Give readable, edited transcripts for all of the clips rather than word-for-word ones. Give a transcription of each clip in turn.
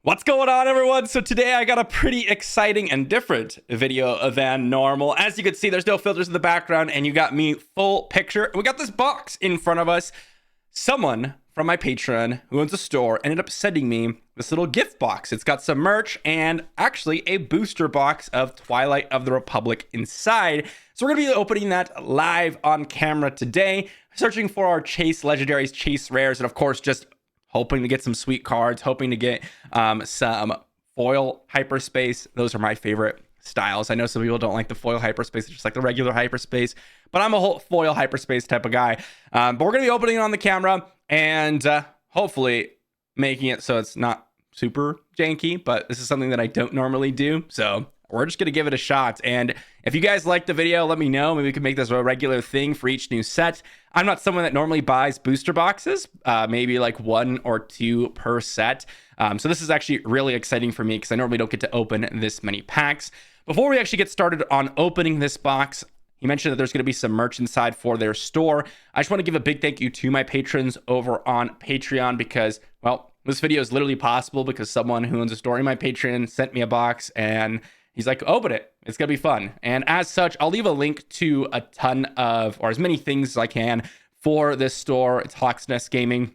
What's going on, everyone? So today I got a pretty exciting and different video than normal. As you can see, there's no filters in the background and you got me full picture. We got this box in front of us. Someone from my Patreon who owns a store ended up sending me this little gift box. It's got some merch and actually a booster box of Twilight of the Republic inside. So we're going to be opening that live on camera today, searching for our Chase Legendaries, Chase Rares, and of course just hoping to get some sweet cards, hoping to get some foil hyperspace. Those are my favorite styles. I know some people don't like the foil hyperspace, just like the regular hyperspace, but I'm a whole foil hyperspace type of guy. But we're going to be opening it on the camera and hopefully making it so it's not super janky, but this is something that I don't normally do. So we're just going to give it a shot. And if you guys like the video, let me know. Maybe we can make this a regular thing for each new set. I'm not someone that normally buys booster boxes, maybe like 1 or 2 per set. So this is actually really exciting for me because I normally don't get to open this many packs. Before we actually get started on opening this box, he mentioned that there's going to be some merch inside for their store. I just want to give a big thank you to my patrons over on Patreon because, well, this video is literally possible because someone who owns a store in my Patreon sent me a box and he's like, open it. It's going to be fun. And as such, I'll leave a link to a ton of, or as many things as I can for this store. It's Hawk's Nest Gaming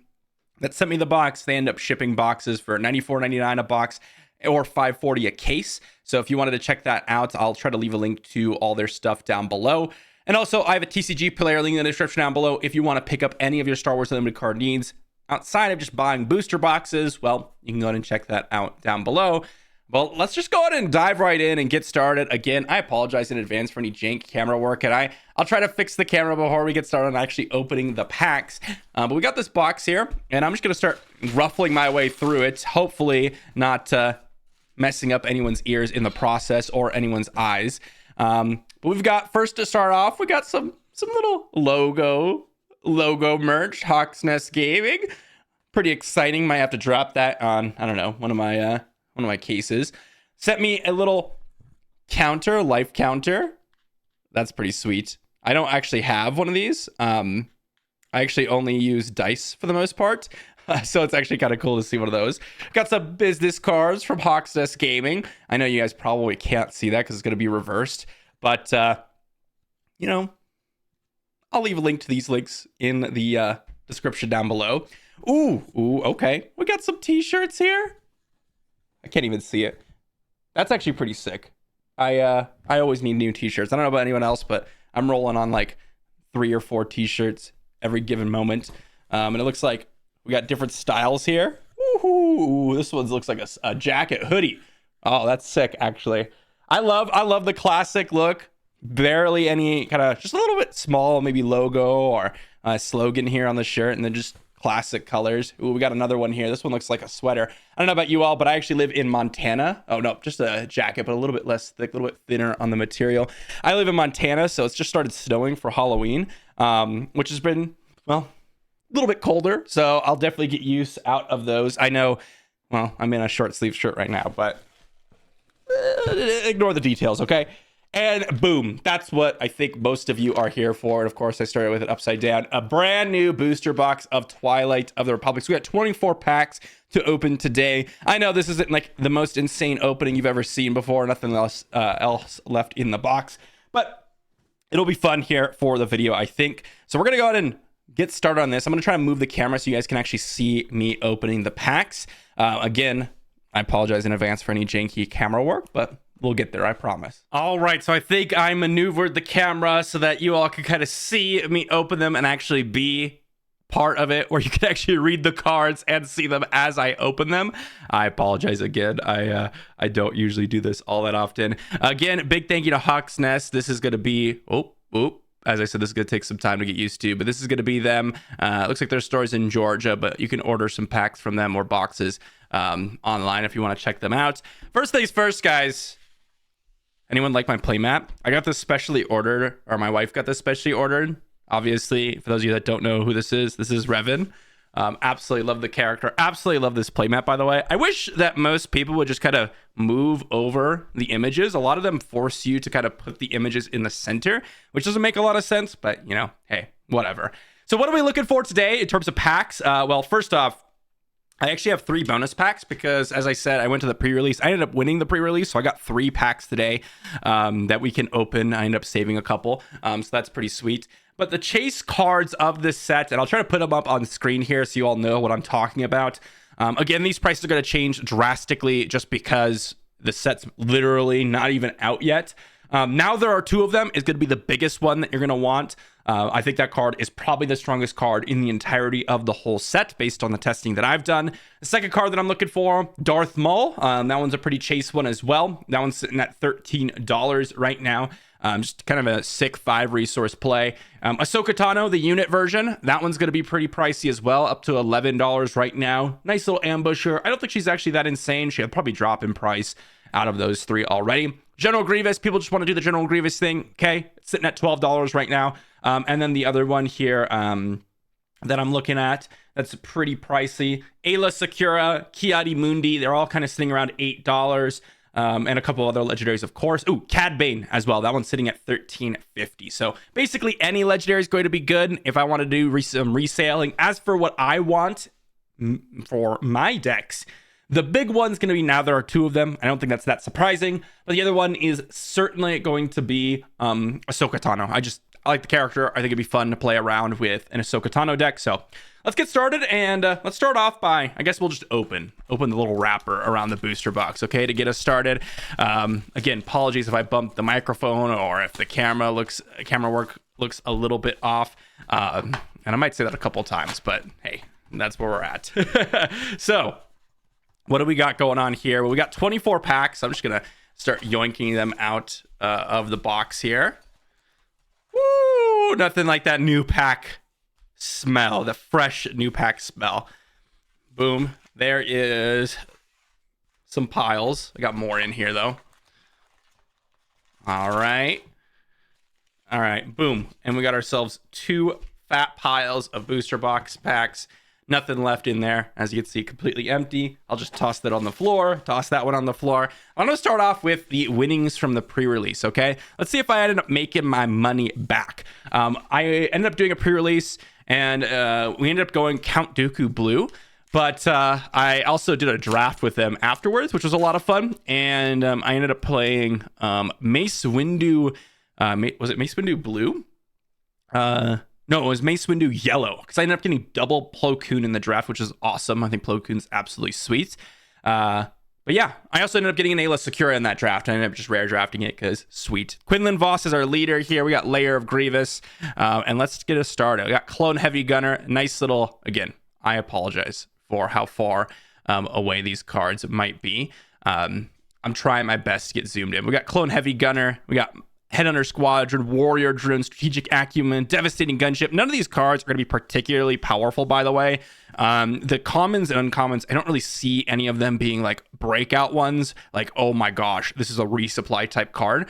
that sent me the box. They end up shipping boxes for $94.99 a box or $5.40 a case. So if you wanted to check that out, I'll try to leave a link to all their stuff down below. And also, I have a TCG player link in the description down below. If you want to pick up any of your Star Wars Unlimited card needs outside of just buying booster boxes, well, you can go ahead and check that out down below. Well, let's just go ahead and dive right in and get started. Again, I apologize in advance for any jank camera work, and I'll try to fix the camera before we get started on actually opening the packs. But we got this box here, and I'm just going to start ruffling my way through it, hopefully not messing up anyone's ears in the process or anyone's eyes. But we've got, first to start off, we got some little logo merch, Hawk's Nest Gaming. Pretty exciting. Might have to drop that on, I don't know, one of my cases. Sent me a little counter, life counter. That's pretty sweet. I don't actually have one of these. I actually only use dice for the most part. So it's actually kind of cool to see one of those. Got some business cards from Hawk's Nest Gaming. I know you guys probably can't see that because it's going to be reversed. But, you know, I'll leave a link to these links in the description down below. Ooh, okay. We got some t-shirts here. I can't even see it. That's actually pretty sick. I always need new t-shirts. I don't know about anyone else, but I'm rolling on like 3 or 4 t-shirts every given moment. And it looks like we got different styles here. Ooh, this one looks like a jacket hoodie. Oh, that's sick, actually. I love the classic look. Barely any kind of, just a little bit small, maybe logo or a slogan here on the shirt, and then just classic colors. Ooh, we got another one here. This one looks like a sweater. I don't know about you all, but I actually live in Montana. Oh no, just a jacket, but a little bit less thick, a little bit thinner on the material. I live in Montana, so it's just started snowing for Halloween, which has been, well, a little bit colder. So I'll definitely get use out of those. I know, well, I'm in a short sleeve shirt right now, but ignore the details, okay? And boom, that's what I think most of you are here for. And of course, I started with it upside down. A brand new booster box of Twilight of the Republic. So we got 24 packs to open today. I know this isn't like the most insane opening you've ever seen before. Nothing else left in the box. But it'll be fun here for the video, I think. So we're going to go ahead and get started on this. I'm going to try and move the camera so you guys can actually see me opening the packs. Again, I apologize in advance for any janky camera work, but we'll get there, I promise. All right, so I think I maneuvered the camera so that you all can kind of see me open them and actually be part of it, where you can actually read the cards and see them as I open them. I apologize again. I don't usually do this all that often. Again, big thank you to Hawk's Nest. This is going to be, as I said, this is going to take some time to get used to, but this is going to be them. It looks like their store's in Georgia, but you can order some packs from them or boxes online if you want to check them out. First things first, guys. Anyone like my playmat? I got this specially ordered, or my wife got this specially ordered. Obviously, for those of you that don't know who this is Revan. Absolutely love the character. Absolutely love this playmat, by the way. I wish that most people would just kind of move over the images. A lot of them force you to kind of put the images in the center, which doesn't make a lot of sense, but you know, hey, whatever. So what are we looking for today in terms of packs? Well, first off, I actually have 3 bonus packs because, as I said, I went to the pre-release. I ended up winning the pre-release, so I got 3 packs today that we can open. I ended up saving a couple, so that's pretty sweet. But the chase cards of this set, and I'll try to put them up on the screen here so you all know what I'm talking about. Again, these prices are going to change drastically just because the set's literally not even out yet. Now there are 2 of them. Is going to be the biggest one that you're going to want. I think that card is probably the strongest card in the entirety of the whole set based on the testing that I've done. The second card that I'm looking for, Darth Maul. That one's a pretty chase one as well. That one's sitting at $13 right now. Just kind of a sick 5 resource play. Ahsoka Tano, the unit version, that one's going to be pretty pricey as well, up to $11 right now. Nice little ambusher. I don't think she's actually that insane. She'll probably drop in price out of those 3 already. General Grievous, people just want to do the General Grievous thing. Okay, it's sitting at $12 right now. And then the other one here that I'm looking at, that's pretty pricey. Ayla Secura, Ki-Adi-Mundi, they're all kind of sitting around $8. And a couple other legendaries, of course. Ooh, Cad Bane as well. That one's sitting at $13.50. So basically, any legendary is going to be good if I want to do some reselling. As for what I want for my decks, the big one's going to be, now there are 2 of them. I don't think that's that surprising. But the other one is certainly going to be Ahsoka Tano. I like the character. I think it'd be fun to play around with an Ahsoka Tano deck. So let's get started, and let's start off by, I guess we'll just open the little wrapper around the booster box, okay, to get us started. Again, apologies if I bumped the microphone or if the camera work looks a little bit off. And I might say that a couple times, but hey, that's where we're at. So what do we got going on here? Well, we got 24 packs. I'm just going to start yoinking them out of the box here. Woo! Nothing like that new pack smell, the fresh new pack smell. Boom. There is some piles. I got more in here, though. All right. Boom. And we got ourselves 2 fat piles of booster box packs. Nothing left in there, as you can see, completely empty. I'll just toss that on the floor, toss that one on the floor. I'm going to start off with the winnings from the pre-release, okay? Let's see if I ended up making my money back. I ended up doing a pre-release, and we ended up going Count Dooku Blue, but I also did a draft with them afterwards, which was a lot of fun, and I ended up playing Mace Windu. Was it Mace Windu Blue? No, it was Mace Windu Yellow, because I ended up getting double Plo Koon in the draft, which is awesome. I think Plo Koon's absolutely sweet. But yeah, I also ended up getting an Ayla Secura in that draft. I ended up just rare drafting it because sweet. Quinlan Voss is our leader here. We got Layer of Grievous. And let's get us started. We got Clone Heavy Gunner. Nice little, again, I apologize for how far away these cards might be. I'm trying my best to get zoomed in. We got Clone Heavy Gunner. We got Headhunter Squadron, Warrior Drone, Strategic Acumen, Devastating Gunship. None of these cards are going to be particularly powerful, by the way. The commons and uncommons, I don't really see any of them being like breakout ones. Like, oh my gosh, this is a resupply type card.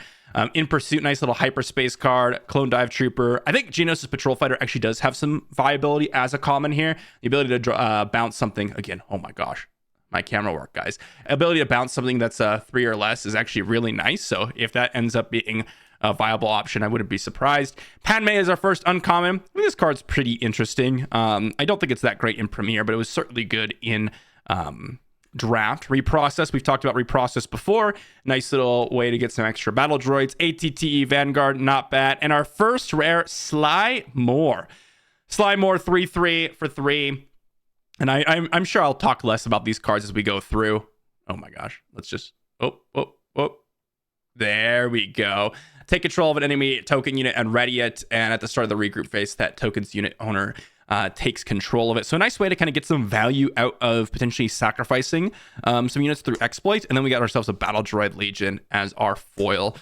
In Pursuit, nice little hyperspace card. Clone Dive Trooper. I think Geonosis Patrol Fighter actually does have some viability as a common here. The ability to bounce something. Again, oh my gosh. My camera work, guys. Ability to bounce something that's 3 or less is actually really nice. So if that ends up being a viable option, I wouldn't be surprised. Padme is our first uncommon. I mean, this card's pretty interesting. I don't think it's that great in Premiere, but it was certainly good in draft. Reprocess, we've talked about reprocess before. Nice little way to get some extra battle droids. ATTE Vanguard, not bad. And our first rare, Sly Moore. Sly Moore 3/3 for 3. And I'm sure I'll talk less about these cards as we go through. Oh my gosh. Let's just, oh. There we go. Take control of an enemy token unit and ready it. And at the start of the regroup phase, that token's unit owner takes control of it. So a nice way to kind of get some value out of potentially sacrificing some units through exploit. And then we got ourselves a Battle Droid Legion as our foil.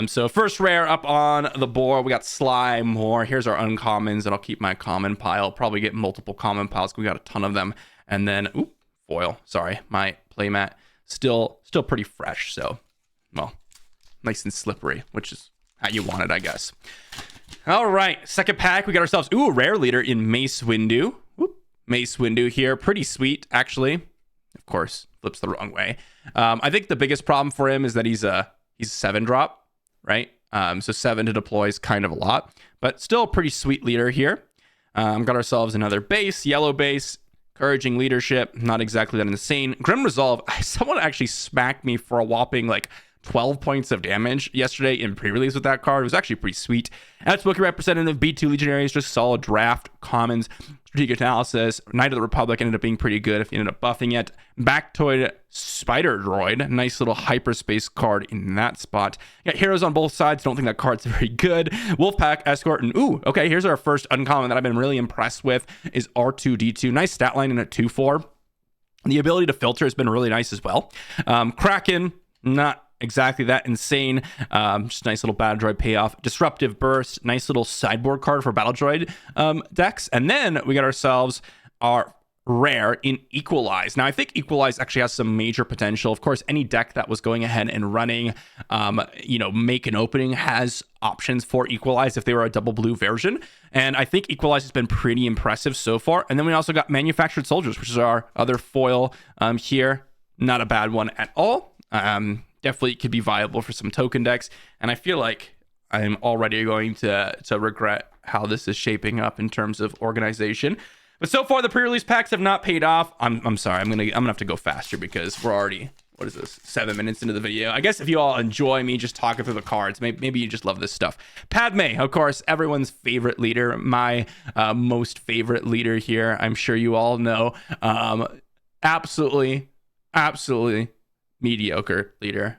So first rare up on the board, we got Sly Moore. Here's our uncommons, and I'll keep my common pile. Probably get multiple common piles. We got a ton of them. And then, foil. Sorry, my playmat still pretty fresh. So, well, nice and slippery, which is how you want it, I guess. All right, second pack, we got ourselves, rare leader in Mace Windu. Mace Windu here, pretty sweet, actually. Of course, flips the wrong way. I think the biggest problem for him is that he's a 7-drop, right? So 7 to deploy is kind of a lot, but still a pretty sweet leader here. Got ourselves another base, yellow base. Encouraging Leadership, not exactly that insane. Grim Resolve, someone actually smacked me for a whopping like 12 points of damage yesterday in pre-release with that card. It was actually pretty sweet. Outspoken Representative, B2 Legionaries, just solid draft. Commons, Strategic Analysis. Knight of the Republic ended up being pretty good if you ended up buffing it. Bactoid Spider Droid, nice little hyperspace card in that spot. Got heroes on both sides, don't think that card's very good. Wolfpack Escort, and ooh, okay, here's our first uncommon that I've been really impressed with is R2D2. Nice stat line in a 2/4. The ability to filter has been really nice as well. Kraken, not exactly that insane. Just nice little battle droid payoff. Disruptive Burst, nice little sideboard card for battle droid decks. And then we got ourselves our rare in Equalize. Now I think Equalize actually has some major potential. Of course, any deck that was going ahead and running Make an Opening has options for Equalize if they were a double blue version, and I think Equalize has been pretty impressive so far. And then we also got Manufactured Soldiers, which is our other foil here. Not a bad one at all. Definitely could be viable for some token decks, and I feel like I'm already going to regret how this is shaping up in terms of organization. But so far, the pre-release packs have not paid off. I'm sorry. I'm gonna have to go faster because we're already, what is this, 7 minutes into the video. I guess if you all enjoy me just talking through the cards, maybe you just love this stuff. Padme, of course, everyone's favorite leader, my most favorite leader here. I'm sure you all know. Absolutely mediocre leader.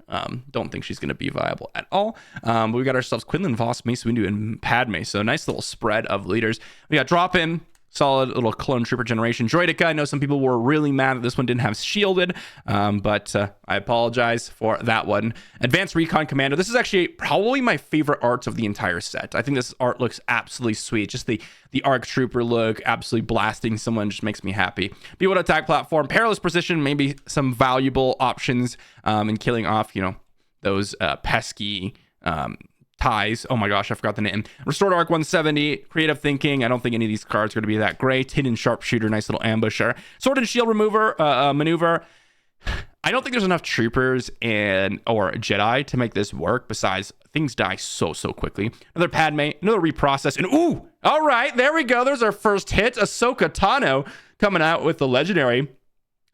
Don't think she's going to be viable at all. But we got ourselves Quinlan Voss, Mace Windu, and Padme. So nice little spread of leaders. We got Drop In, solid little Clone Trooper generation. Droidica, I know some people were really mad that this one didn't have shielded, but I apologize for that one. Advanced Recon Commando. This is actually probably my favorite art of the entire set. I think this art looks absolutely sweet. Just the ARC Trooper look, absolutely blasting someone, just makes me happy. Be able to attack platform. Perilous Precision, maybe some valuable options in killing off, those pesky ties. Oh my gosh, I forgot the name. Restored Arc 170, Creative Thinking. I don't think any of these cards are going to be that great. Hidden Sharpshooter, nice little ambusher. Sword and Shield maneuver. I don't think there's enough troopers or Jedi to make this work. Besides, things die so quickly. Another Padme, another reprocess, and ooh, all right, there we go. There's our first hit. Ahsoka Tano coming out with the legendary.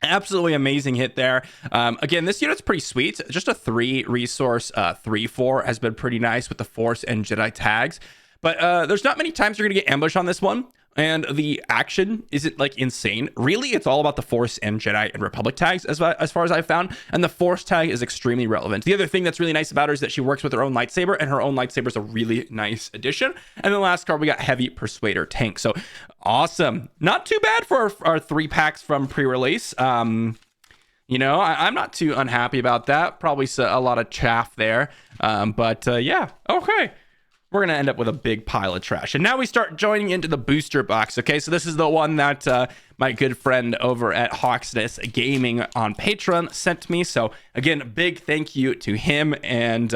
Absolutely amazing hit there. Again, this unit's pretty sweet. Just a 3 resource 3/4 has been pretty nice with the Force and Jedi tags. But there's not many times you're going to get ambush on this one. And the action isn't like insane. Really, it's all about the Force and Jedi and Republic tags as far as I've found. And the Force tag is extremely relevant. The other thing that's really nice about her is that she works with her own lightsaber, and her own lightsaber is a really nice addition. And the last card, we got Heavy Persuader Tank. So awesome. Not too bad for our 3 packs from pre-release. I'm not too unhappy about that. Probably a lot of chaff there. But yeah, okay. We're going to end up with a big pile of trash. And now we start joining into the booster box. Okay, so this is the one that my good friend over at Hawksness Gaming on Patreon sent me. So again, big thank you to him and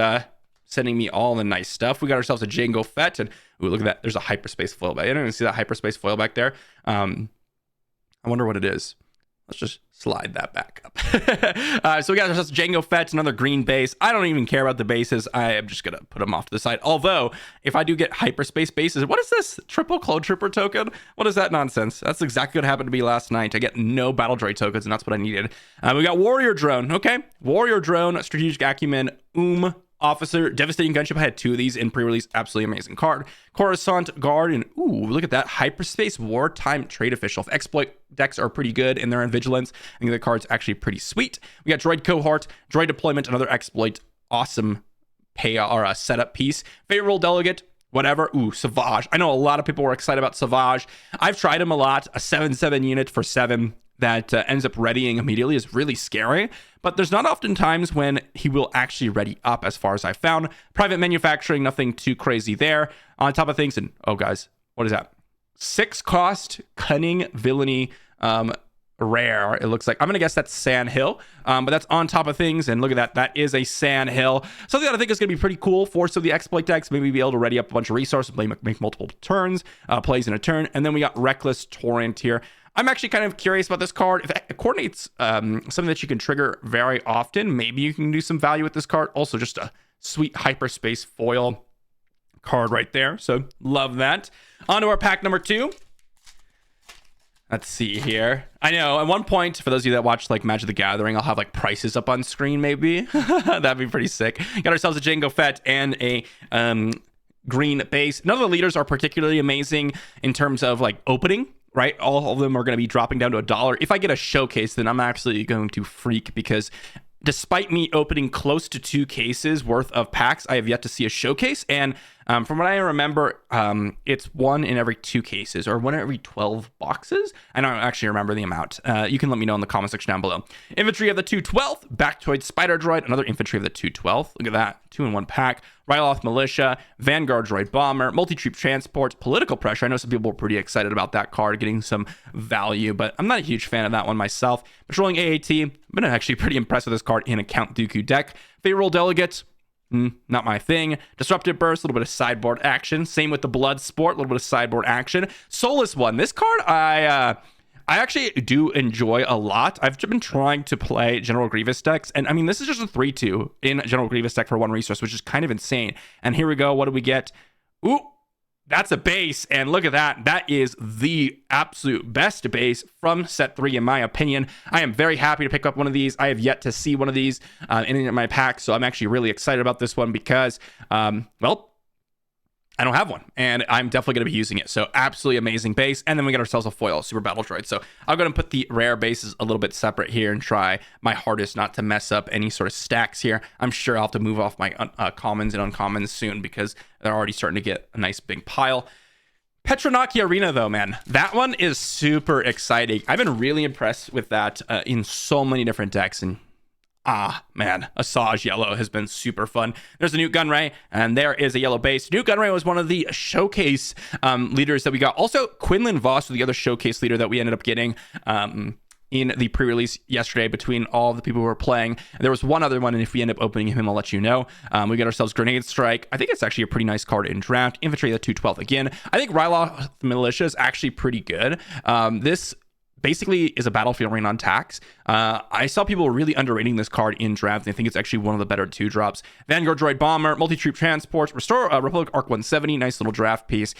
sending me all the nice stuff. We got ourselves a Jango Fett. And ooh, look at that. There's a hyperspace foil back. I don't even see that hyperspace foil back there. I wonder what it is. Let's just slide that back up. So we got ourselves Jango Fett, another green base. I don't even care about the bases. I am just going to put them off to the side. Although, if I do get hyperspace bases, what is this? Triple Clone Trooper token? What is that nonsense? That's exactly what happened to me last night. I get no Battle Droid tokens, and that's what I needed. We got Warrior Drone. Okay. Warrior Drone, Strategic Acumen, Officer, Devastating Gunship. I had 2 of these in pre-release. Absolutely amazing card. Coruscant Guard, and ooh, look at that. Hyperspace Wartime Trade Official. If exploit decks are pretty good and they're in Vigilance, I think the card's actually pretty sweet. We got Droid Cohort, Droid Deployment, another exploit. Awesome setup piece. Favorable Delegate, whatever. Ooh, Savage. I know a lot of people were excited about Savage. I've tried him a lot. A 7/7 unit for 7 that ends up readying immediately is really scary, but there's not often times when he will actually ready up as far as I've found. Private Manufacturing, nothing too crazy there. On top of things, and oh guys, what is that? 6 cost Cunning Villainy rare, it looks like. I'm gonna guess that's Sand Hill, but that's on top of things, and look at that. That is a Sand Hill. Something that I think is gonna be pretty cool for some of the exploit decks. Maybe be able to ready up a bunch of resources, make multiple turns, plays in a turn, and then we got Reckless Torrent here. I'm actually kind of curious about this card. If it coordinates something that you can trigger very often, maybe you can do some value with this card. Also, just a sweet hyperspace foil card right there. So love that. On to our pack number 2. Let's see here. I know at one point, for those of you that watch like Magic the Gathering, I'll have like prices up on screen maybe. That'd be pretty sick. Got ourselves a Jango Fett and a green base. None of the leaders are particularly amazing in terms of like opening, right? All of them are going to be dropping down to $1. If I get a showcase, then I'm actually going to freak, because despite me opening close to 2 cases worth of packs, I have yet to see a showcase. And from what I remember, it's 1 in every 2 cases, or 1 in every 12 boxes. I don't actually remember the amount. You can let me know in the comment section down below. Infantry of the 212th, Bactoid Spider Droid, another Infantry of the 212th. Look at that, 2-in-1 pack. Ryloth Militia, Vanguard Droid Bomber, Multi-Troop Transport, Political Pressure. I know some people were pretty excited about that card getting some value, but I'm not a huge fan of that one myself. Patrolling AAT, I've been actually pretty impressed with this card in a Count Dooku deck. Favorable Delegate, not my thing. Disruptive Burst, a little bit of sideboard action. Same with the Blood Sport, a little bit of sideboard action. Soulless One, this card I actually do enjoy a lot. I've been trying to play General Grievous decks, and I mean, this is just a 3-2 in General Grievous deck for 1 resource, which is kind of insane. And here we go. What do we get? Ooh, that's a base, and look at that. That is the absolute best base from set 3, in my opinion. I am very happy to pick up one of these. I have yet to see one of these in my pack, so I'm actually really excited about this one because, well, I don't have one, and I'm definitely going to be using it. So absolutely amazing base. And then we get ourselves a foil Super Battle Droid. So I'll go and put the rare bases a little bit separate here and try my hardest not to mess up any sort of stacks here. I'm sure I'll have to move off my commons and uncommons soon because they're already starting to get a nice big pile. Petronaki Arena, though, man, that one is super exciting. I've been really impressed with that in so many different decks, and man, Asajj Yellow has been super fun. There's a Nute Gunray, and there is a yellow base. Nute Gunray was one of the showcase leaders that we got. Also, Quinlan Voss was the other showcase leader that we ended up getting in the pre-release yesterday between all the people who were playing. There was one other one, and if we end up opening him, I'll let you know. We got ourselves Grenade Strike. I think it's actually a pretty nice card in draft. Infantry of the 212th again. I think Ryloth Militia is actually pretty good. This basically is a Battlefield Rain on tax. I saw people really underrating this card in draft. I think it's actually one of the better 2-drops. Vanguard Droid Bomber, Multi-Troop Transport, Restore Republic Arc 170, nice little draft piece.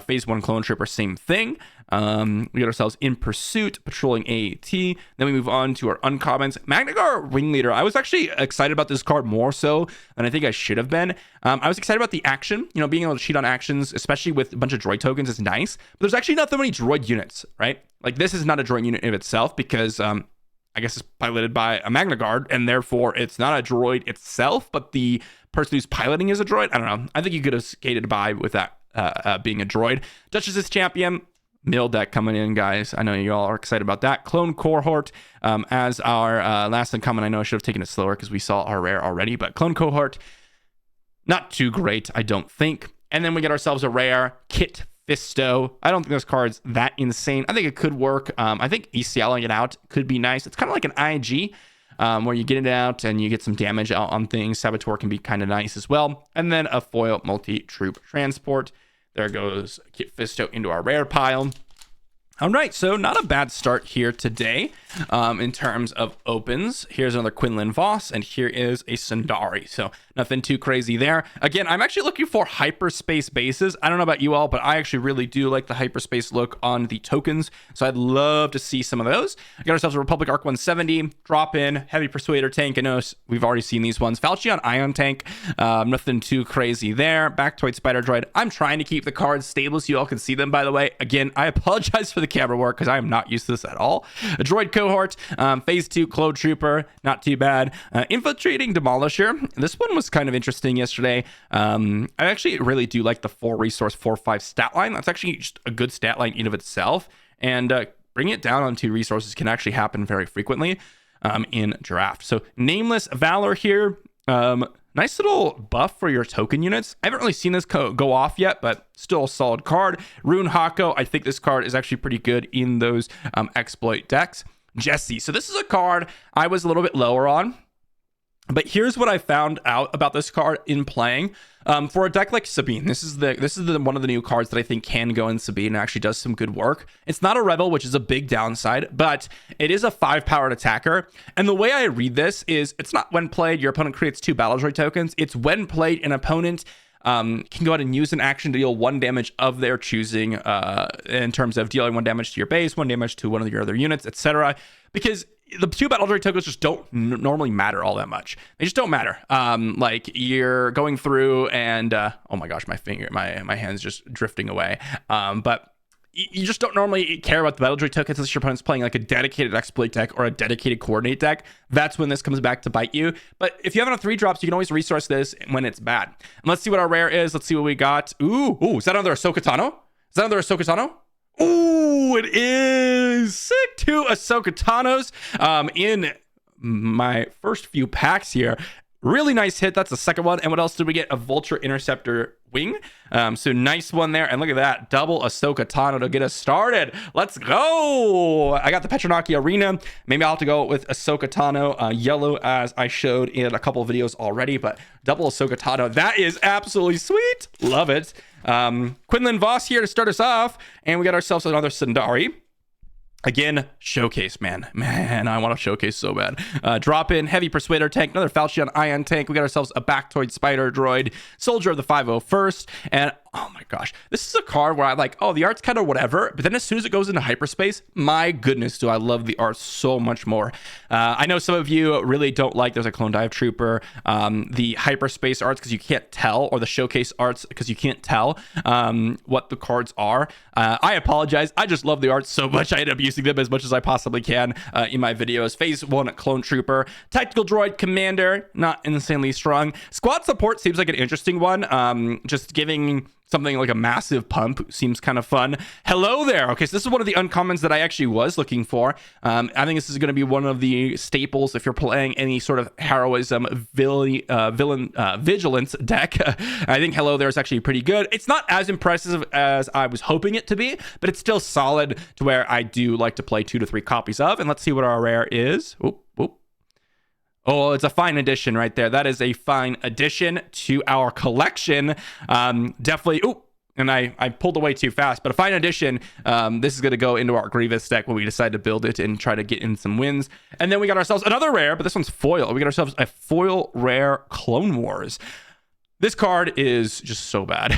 Phase 1 Clone Trooper, same thing. We got ourselves In Pursuit, Patrolling AAT. Then we move on to our uncommons. Magnagar Ringleader. I was actually excited about this card more so than I think I should have been. I was excited about the action. You know, being able to cheat on actions, especially with a bunch of droid tokens, is nice. But there's actually not that many droid units, right? Like, this is not a droid unit in itself because I guess it's piloted by a Magna Guard, and therefore it's not a droid itself, but the person who's piloting is a droid. I don't know. I think you could have skated by with that being a droid. Duchess's Champion. Mill deck coming in, guys. I know you all are excited about that. Clone Cohort as our last uncommon. I know I should have taken it slower because we saw our rare already, but Clone Cohort, not too great, I don't think. And then we get ourselves a rare Kit Fisto. I don't think this card's that insane. I think it could work. I think ECLing it out could be nice. It's kind of like an IG where you get it out and you get some damage out on things. Saboteur can be kind of nice as well. And then a foil Multi-Troop Transport. There goes Kit Fisto into our rare pile. All right, so not a bad start here today in terms of opens. Here's another Quinlan Voss, and here is a Sundari. So nothing too crazy there. Again, I'm actually looking for hyperspace bases. I don't know about you all, but I actually really do like the hyperspace look on the tokens. So I'd love to see some of those. We got ourselves a Republic Arc 170, drop in, Heavy Persuader tank. I know we've already seen these ones. Falchion Ion tank, nothing too crazy there. Bactoid Spider Droid. I'm trying to keep the cards stable so you all can see them, by the way. Again, I apologize for the camera work because I am not used to this at all. A Droid Cohort, Phase 2 Clone Trooper, not too bad. Infiltrating Demolisher. This one was kind of interesting yesterday. I actually really do like the 4 resource 4/5 stat line. That's actually just a good stat line in of itself. And bringing it down on 2 resources can actually happen very frequently in draft. So Nameless Valor here. Nice little buff for your token units. I haven't really seen this go off yet, but still a solid card. Rune Hako. I think this card is actually pretty good in those exploit decks. Jesse. So this is a card I was a little bit lower on. But here's what I found out about this card in playing. For a deck like Sabine, this is the one of the new cards that I think can go in Sabine and actually does some good work. It's not a Rebel, which is a big downside, but it is a 5-powered attacker. And the way I read this is it's not when played, your opponent creates 2 battle droid tokens. It's when played, an opponent can go ahead and use an action to deal 1 damage of their choosing, in terms of dealing 1 damage to your base, 1 damage to one of your other units, etc. Because the 2 battle droid tokens just don't normally matter all that much. They just don't matter. Like you're going through and oh my gosh, my hand's just drifting away. But you just don't normally care about the battle droid tokens unless your opponent's playing like a dedicated exploit deck or a dedicated coordinate deck. That's when this comes back to bite you. But if you have enough 3-drops, you can always resource this when it's bad. And let's see what our rare is. Let's see what we got. Ooh, is that another Ahsoka Tano? Is that another Ahsoka Tano? Ooh, it is sick. 2 Ahsoka Tanos in my first few packs here. Really nice hit. That's the second one. And what else did we get? A Vulture Interceptor wing. So nice one there. And look at that. Double Ahsoka Tano to get us started. Let's go. I got the Petronaki Arena. Maybe I'll have to go with Ahsoka Tano yellow, as I showed in a couple of videos already. But double Ahsoka Tano. That is absolutely sweet. Love it. Quinlan Voss here to start us off. And we got ourselves another Sundari. Again, showcase, man. I want to showcase so bad. Drop in, heavy persuader tank, another Falchion Ion tank. We got ourselves a Bactoid Spider droid, Soldier of the 501st, and oh my gosh, this is a card where I like, oh, the art's kind of whatever, but then as soon as it goes into hyperspace, my goodness, do I love the art so much more. I know some of you really don't like, there's a Clone Dive Trooper, the hyperspace arts because you can't tell, or the showcase arts because you can't tell what the cards are. I apologize. I just love the art so much. I end up using them as much as I possibly can in my videos. Phase 1 Clone Trooper, Tactical Droid Commander, not insanely strong. Squad Support seems like an interesting one. Just giving something like a massive pump seems kind of fun. Hello there. Okay, so this is one of the uncommons that I actually was looking for. I think this is going to be one of the staples if you're playing any sort of heroism vigilance deck. I think Hello there is actually pretty good. It's not as impressive as I was hoping it to be, but it's still solid to where I do like to play 2 to 3 copies of. And let's see what our rare is. Oh, it's a fine addition right there. That is a fine addition to our collection. Definitely. Oh, and I pulled away too fast, but a fine addition. This is going to go into our Grievous deck when we decide to build it and try to get in some wins. And then we got ourselves another rare, but this one's foil. We got ourselves a foil rare Clone Wars. This card is just so bad,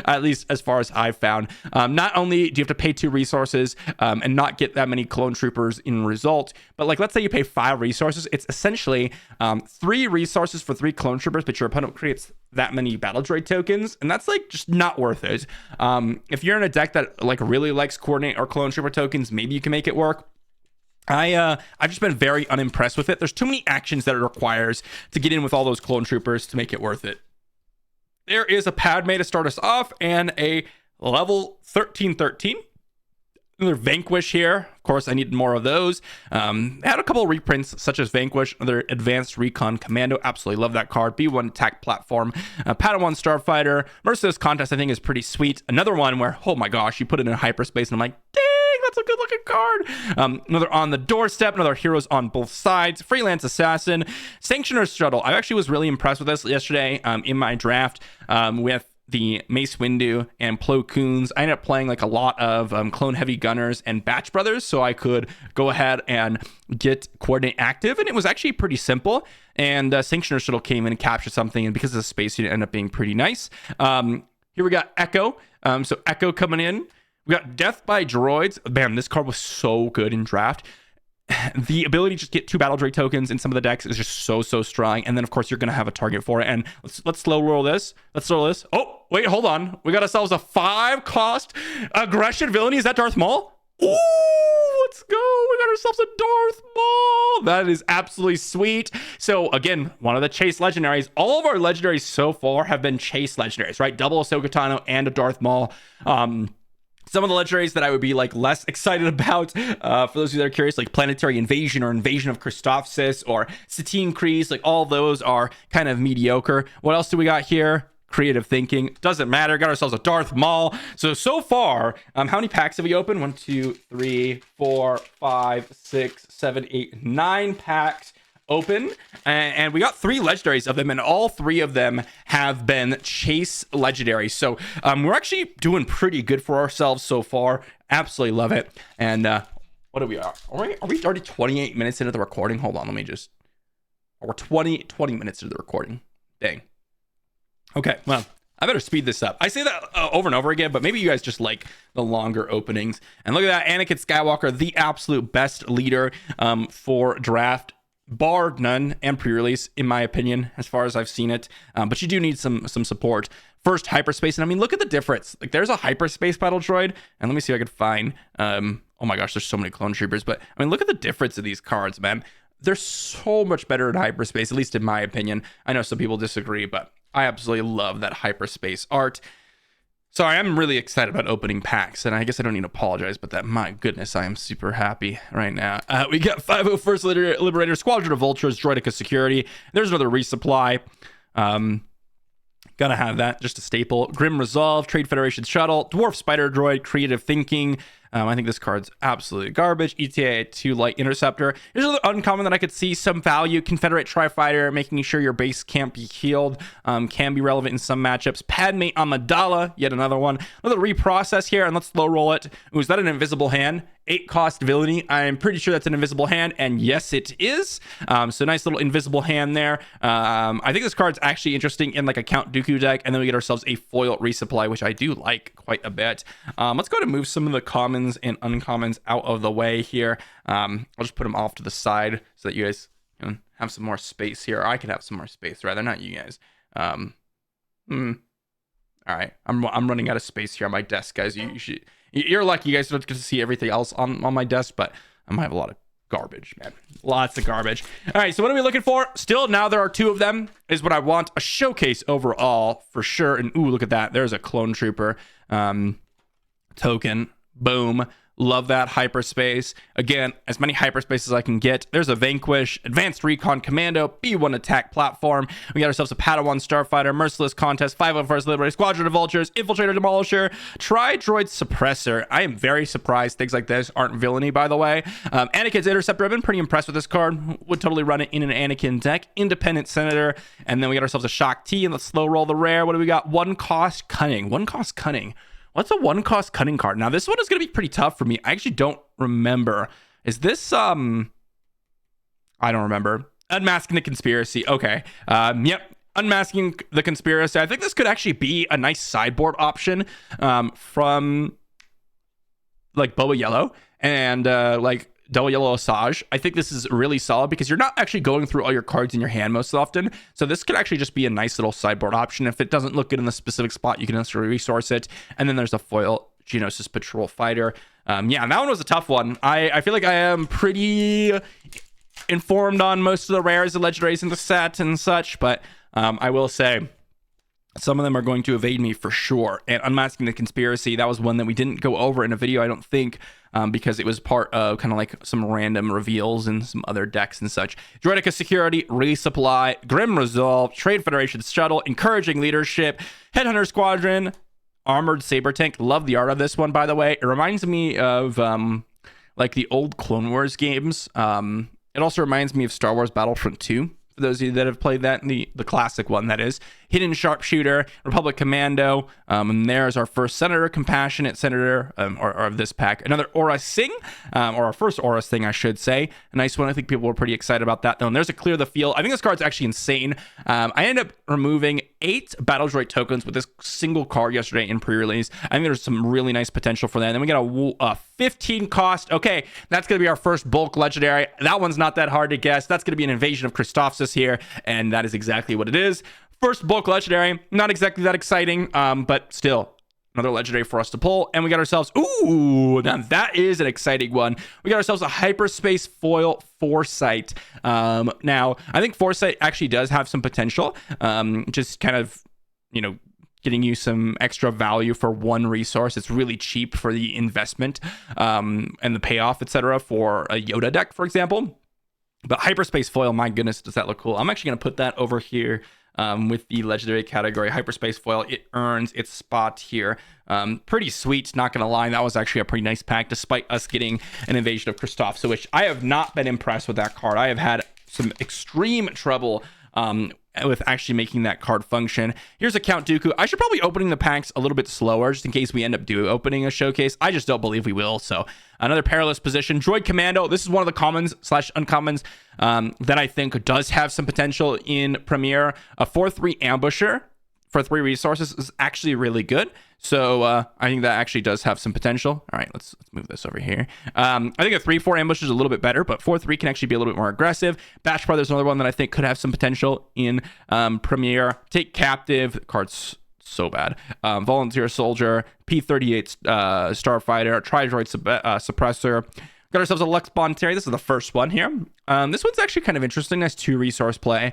at least as far as I've found. Not only do you have to pay 2 resources and not get that many clone troopers in result, but like let's say you pay 5 resources, it's essentially 3 resources for 3 clone troopers, but your opponent creates that many battle droid tokens, and that's like just not worth it. If you're in a deck that like really likes coordinate or clone trooper tokens, maybe you can make it work. I've just been very unimpressed with it. There's too many actions that it requires to get in with all those clone troopers to make it worth it. There is a Padme to start us off and a level 1313. Another Vanquish here. Of course, I needed more of those. I had a couple of reprints, such as Vanquish, another Advanced Recon Commando. Absolutely love that card. B1 attack platform. Padawan Starfighter. Merciless Contest, I think, is pretty sweet. Another one where, oh my gosh, you put it in hyperspace, and I'm like, dang, that's a good looking card. Another On the Doorstep. Another Heroes on Both Sides. Freelance Assassin. Sanctioner's Shuttle. I actually was really impressed with this yesterday in my draft with the Mace Windu and Plo Koons. I ended up playing like a lot of Clone Heavy Gunners and Batch Brothers, so I could go ahead and get Coordinate active, and it was actually pretty simple. And Sanctioner Shuttle came in and captured something, and because of the space, it ended up being pretty nice. Here we got Echo. So Echo coming in. We got Death by Droids. Man, this card was so good in draft. The ability to just get 2 battle droid tokens in some of the decks is just so strong. And then of course you're gonna have a target for it. And let's slow roll this. Let's roll this. Oh wait, hold on. We got ourselves a 5-cost aggression villainy. Is that Darth Maul? Ooh, let's go. We got ourselves a Darth Maul. That is absolutely sweet. So again, one of the chase legendaries. All of our legendaries so far have been chase legendaries, right? Double Ahsoka Tano and a Darth Maul. Some of the legendaries that I would be like less excited about, for those of you that are curious, like Planetary Invasion or Invasion of Christophsis or Satine Kryze, like all those are kind of mediocre. What else do we got here? Creative thinking. Doesn't matter. Got ourselves a Darth Maul. So far, how many packs have we opened? 1, 2, 3, 4, 5, 6, 7, 8, 9 packs open, and we got 3 legendaries of them, and all 3 of them have been chase legendaries. So we're actually doing pretty good for ourselves so far. Absolutely love it. And what are we are we already 28 minutes into the recording? Hold on, let me just, we're 20 minutes into the recording. Dang. Okay, well, I better speed this up. I say that over and over again, but maybe you guys just like the longer openings. And look at that, Anakin Skywalker, the absolute best leader for draft, bar none, and pre-release, in my opinion, as far as I've seen it. But you do need some support. First, hyperspace, and I mean, look at the difference. Like, there's a hyperspace battle droid, and let me see if I could find. Oh my gosh, there's so many clone troopers, but I mean, look at the difference of these cards, man. They're so much better in hyperspace, at least in my opinion. I know some people disagree, but I absolutely love that hyperspace art. So I am really excited about opening packs, and I guess I don't need to apologize, but that, my goodness, I am super happy right now. We got 501st Liberator, Squadron of Vultures, Droideka Security. There's another resupply. Gotta have that, just a staple. Grim Resolve, Trade Federation Shuttle, Dwarf Spider Droid, Creative Thinking. I think this card's absolutely garbage. ETA 2 Light Interceptor. There's another uncommon that I could see some value. Confederate Tri-Fighter, making sure your base can't be healed. Can be relevant in some matchups. Padme Amidala, yet another one. Another reprocess here, and let's slow roll it. Ooh, is that an invisible hand? 8 cost villainy. I'm pretty sure that's an invisible hand, and yes, it is. So nice little invisible hand there. I think this card's actually interesting in like a Count Dooku deck, and then we get ourselves a foil resupply, which I do like quite a bit. Let's go ahead and move some of the commons and uncommons out of the way here. I'll just put them off to the side so that you guys can have some more space here. Or I could have some more space, rather, not you guys. All right, I'm running out of space here on my desk, guys. You're lucky you guys don't get to see everything else on my desk, but I might have a lot of garbage, man. Lots of garbage. All right, so what are we looking for? Still, now there are 2 of them, is what I want. A showcase overall, for sure. And ooh, look at that. There's a clone trooper token. Boom. Love that hyperspace. Again, as many hyperspaces as I can get. There's a Vanquish, Advanced Recon Commando, B1 attack platform. We got ourselves a Padawan Starfighter, Merciless Contest, 501st Liberator, Squadron of Vultures, Infiltrator Demolisher, Tri-Droid Suppressor. I am very surprised things like this aren't villainy, by the way. Anakin's Interceptor. I've been pretty impressed with this card. Would totally run it in an Anakin deck. Independent Senator. And then we got ourselves a Shock T, and let's slow roll the rare. What do we got? 1 cost Cunning. 1 cost Cunning. What's a 1 cost Cunning card? Now, this one is going to be pretty tough for me. I actually don't remember. Is this, I don't remember. Unmasking the Conspiracy. Okay. Yep. Unmasking the Conspiracy. I think this could actually be a nice sideboard option from, like, Boba Yellow and, like, Double Yellow Asajj. I think this is really solid because you're not actually going through all your cards in your hand most often. So this could actually just be a nice little sideboard option. If it doesn't look good in the specific spot, you can also resource it. And then there's a foil Geonosis Patrol Fighter. Yeah, that one was a tough one. I feel like I am pretty informed on most of the rares and legendaries in the set and such, but I will say some of them are going to evade me for sure. And Unmasking the Conspiracy, that was one that we didn't go over in a video, I don't think, because it was part of kind of like some random reveals and some other decks and such. Droideka Security, Resupply, Grim Resolve, Trade Federation Shuttle, Encouraging Leadership, Headhunter Squadron, Armored Saber Tank. Love the art of this one, by the way. It reminds me of like the old Clone Wars games. It also reminds me of Star Wars Battlefront 2. For those of you that have played that, the classic one, that is. Hidden Sharpshooter, Republic Commando, and there's our first Senator, Compassionate Senator, or of this pack. Another Aura Sing, or our first Aura Sing, I should say. A nice one. I think people were pretty excited about that, though. And there's a Clear the Field. I think this card's actually insane. I ended up removing 8 Battle Droid tokens with this single card yesterday in pre-release. I think there's some really nice potential for that. And then we got a 15 cost. Okay, that's going to be our first bulk legendary. That one's not that hard to guess. That's going to be an Invasion of Christophsis here, and that is exactly what it is. First bulk legendary, not exactly that exciting, but still another legendary for us to pull. And we got ourselves, ooh, now that is an exciting one. We got ourselves a hyperspace foil Foresight. Now, I think Foresight actually does have some potential, just kind of, you know, getting you some extra value for one resource. It's really cheap for the investment and the payoff, etc., for a Yoda deck, for example. But hyperspace foil, my goodness, does that look cool. I'm actually going to put that over here with the legendary category. Hyperspace foil, it earns its spot here. Pretty sweet, not gonna lie. That was actually a pretty nice pack, despite us getting an Invasion of Christophsis, which I have not been impressed with that card. I have had some extreme trouble with actually making that card function. Here's a Count Dooku. I should probably opening the packs a little bit slower, just in case we end up opening a showcase. I just don't believe we will. So another Perilous Position. Droid Commando. This is one of the commons / uncommons that I think does have some potential in Premiere. A 4/3 Ambusher. for 3 resources is actually really good. So I think that actually does have some potential. All right, let's move this over here. I think a 3-4 ambush is a little bit better, but 4-3 can actually be a little bit more aggressive. Bash Brothers, another one that I think could have some potential in Premier. Take Captive, the card's so bad. Volunteer Soldier, P-38 Starfighter, Tri-Droid Suppressor. Got ourselves a Lux Bonteri. This is the first one here. This one's actually kind of interesting. Nice 2 resource play.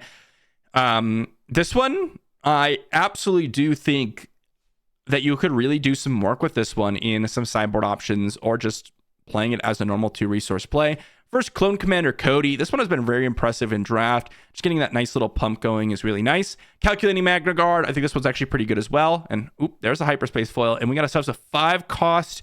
This one, I absolutely do think that you could really do some work with this one in some sideboard options or just playing it as a normal 2 resource play. First, Clone Commander Cody. This one has been very impressive in draft. Just getting that nice little pump going is really nice. Calculating Magna Guard. I think this one's actually pretty good as well. And oop, there's a hyperspace foil. And we got ourselves a 5-cost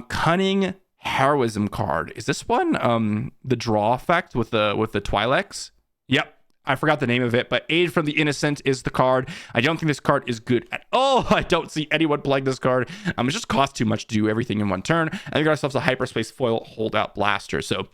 Cunning Heroism card. Is this one the draw effect with the Twi'leks? Yep. I forgot the name of it, but Aid from the Innocent is the card. I don't think this card is good at all. I don't see anyone playing this card. It just costs too much to do everything in one turn. And we got ourselves a Hyperspace Foil Holdout Blaster, so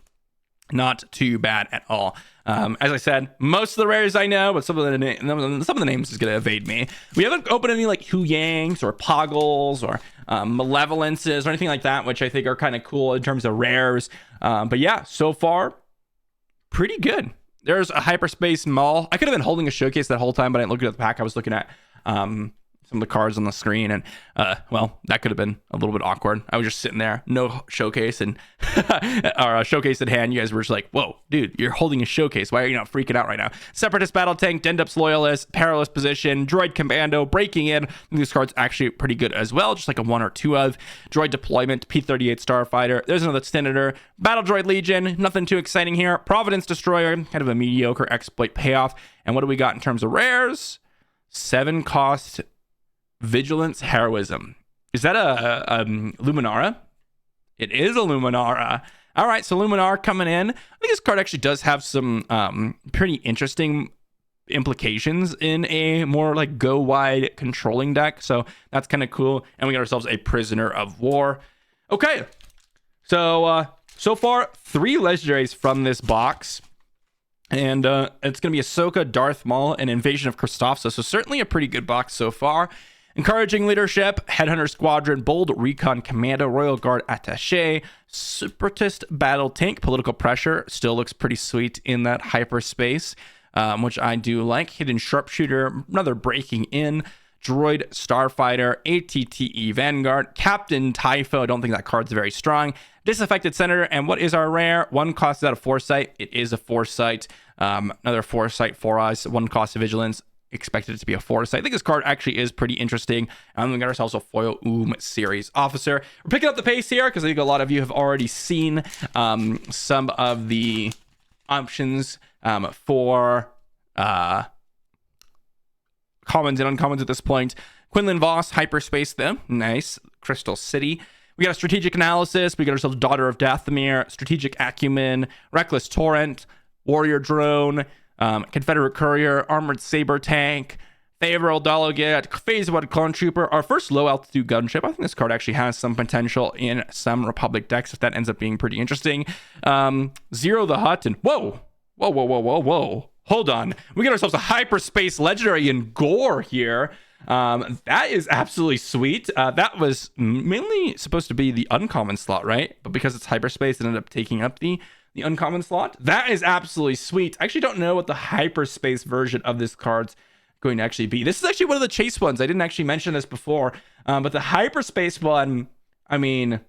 not too bad at all. As I said, most of the rares I know, but some of the names is going to evade me. We haven't opened any like Hu Yangs or Poggles or Malevolences or anything like that, which I think are kind of cool in terms of rares. But yeah, so far, pretty good. There's a Hyperspace Maul. I could have been holding a Showcase that whole time, but I didn't look at the pack. I was looking at some of the cards on the screen, and well, that could have been a little bit awkward. I was just sitting there, no Showcase, and or a Showcase in hand. You guys were just like, whoa, dude, you're holding a Showcase. Why are you not freaking out right now? Separatist Battle Tank, Dendups Loyalist, Perilous Position, Droid Commando, Breaking In. These cards actually pretty good as well, just like a 1 or 2 of. Droid Deployment, P-38 Starfighter. There's another Senator. Battle Droid Legion, nothing too exciting here. Providence Destroyer, kind of a mediocre exploit payoff. And what do we got in terms of rares? 7-cost Vigilance Heroism. Is that a Luminara? It is a Luminara. All right, so Luminar coming in. I think this card actually does have some pretty interesting implications in a more like go wide controlling deck. So that's kind of cool. And we got ourselves a Prisoner of War. Okay, so so far 3 legendaries from this box. And it's going to be Ahsoka, Darth Maul, and Invasion of Christophsis. So certainly a pretty good box so far. Encouraging Leadership, Headhunter Squadron, Bold Recon Commando, Royal Guard Attaché, Separatist Battle Tank, Political Pressure. Still looks pretty sweet in that hyperspace, which I do like. Hidden Sharpshooter, another Breaking In, Droid Starfighter, ATTE Vanguard, Captain Typho. I don't think that card's very strong. Disaffected Senator, and what is our rare? 1 cost is out of Foresight. It is a Foresight. Another Foresight for us. 1 cost of Vigilance. Expected it to be a Foresight. I think this card actually is pretty interesting. And we got ourselves a Foil Series Officer. We're picking up the pace here because I think a lot of you have already seen some of the options for commons and uncommons at this point. Quinlan Voss, Hyperspace, though. Nice. Crystal City. We got a Strategic Analysis. We got ourselves Daughter of Dathomir, Strategic Acumen, Reckless Torrent, Warrior Drone, Confederate Courier, Armored Saber Tank, Favorable Delegate, Phase 1 Clone Trooper, our first low altitude gunship. I think this card actually has some potential in some Republic decks if that ends up being pretty interesting. Zero the Hutt, and whoa. Hold on. We got ourselves a Hyperspace Legendary in Gore here. That is absolutely sweet. That was mainly supposed to be the uncommon slot, right? But because it's Hyperspace, it ended up taking up the uncommon slot. That is absolutely sweet. I actually don't know what the Hyperspace version of this card's going to actually be. This is actually one of the chase ones. I didn't actually mention this before, but the Hyperspace one, I mean,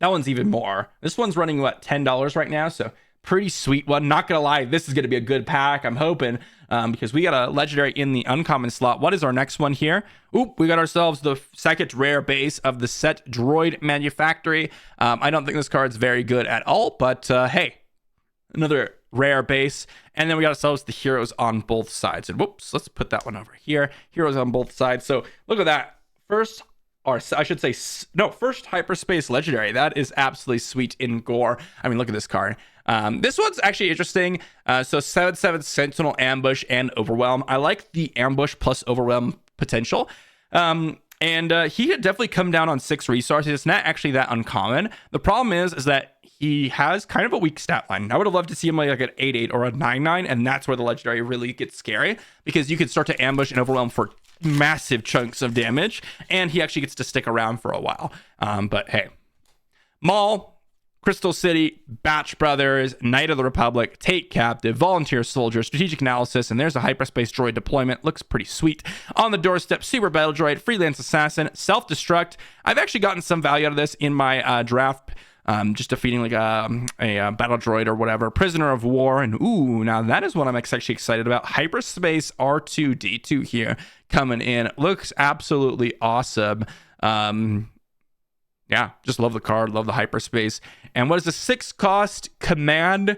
that one's even more. This one's running, what, $10 right now? So pretty sweet one. Not gonna lie, this is gonna be a good pack, I'm hoping, because we got a legendary in the uncommon slot. What is our next one here? Oop, we got ourselves the second rare base of the set, Droid Manufactory. I don't think this card's very good at all, but hey, another rare base. And then we got ourselves the heroes on both sides. And whoops, let's put that one over here. Heroes on both sides. So look at that. First, or I should say, no, first Hyperspace Legendary. That is absolutely sweet in Gore. I mean, look at this card. This one's actually interesting. So 7/7 Sentinel, Ambush, and Overwhelm. I like the Ambush plus Overwhelm potential. And he could definitely come down on 6 resources. It's not actually that uncommon. The problem is that he has kind of a weak stat line. I would have loved to see him like an 8-8 or a 9-9, and that's where the legendary really gets scary, because you can start to ambush and overwhelm for massive chunks of damage, and he actually gets to stick around for a while. But hey, Maul, Crystal City, Batch Brothers, Knight of the Republic, Take Captive, Volunteer Soldier, Strategic Analysis, and there's a Hyperspace Droid deployment. Looks pretty sweet. On the doorstep, Super Battle Droid, Freelance Assassin, Self-Destruct. I've actually gotten some value out of this in my draft, just defeating like a Battle Droid or whatever. Prisoner of War, and ooh, now that is what I'm actually excited about. Hyperspace R2-D2 here coming in. Looks absolutely awesome. Yeah, just love the card, love the hyperspace. And what is the 6 cost command